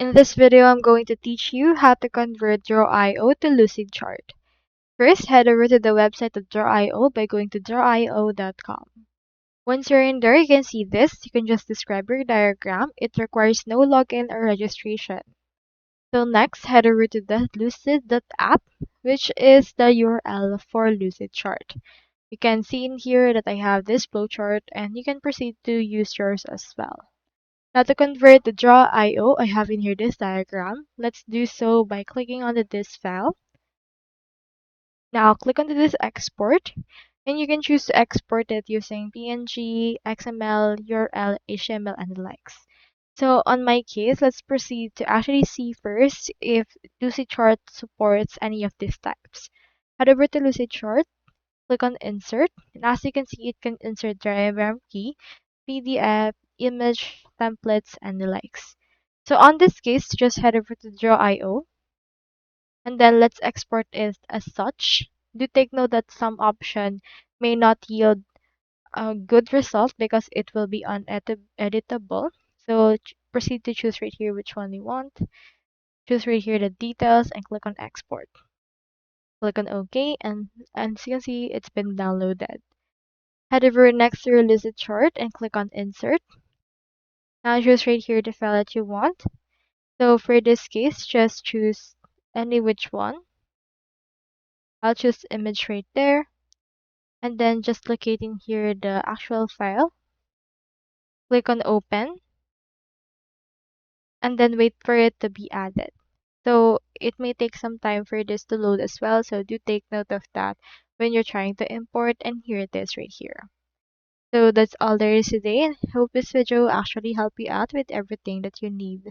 In this video, I'm going to teach you how to convert Draw.io to Lucidchart. First, head over to the website of Draw.io by going to drawio.com. Once you're in there, you can see this. You can just describe your diagram. It requires no login or registration. So next, head over to the lucid.app, which is the URL for Lucidchart. You can see in here that I have this flowchart, and you can proceed to use yours as well. Now to convert the draw.io, I have in here this diagram. Let's do so by clicking on the this file. Now click on this export, and you can choose to export it using PNG, XML, URL, HTML, and the likes. So on my case, let's proceed to actually see first if Lucidchart supports any of these types. Head over to Lucidchart, click on insert, and as you can see, it can insert diagram key, PDF, image, templates, and the likes. So on this case, just head over to Draw.io, and then let's export it as such. Do take note that some option may not yield a good result because it will be uneditable. So proceed to choose right here which one you want. Choose right here the details and click on export. Click on OK, and as you can see, it's been downloaded. Head over next to your Lucidchart and click on insert. Now choose right here the file that you want. So for this case, just choose any which one. I'll choose image right there. And then just locating here the actual file. Click on open. And then wait for it to be added. So it may take some time for this to load as well. So do take note of that when you're trying to import. And here it is right here. So that's all there is today. And hope this video actually helped you out with everything that you need.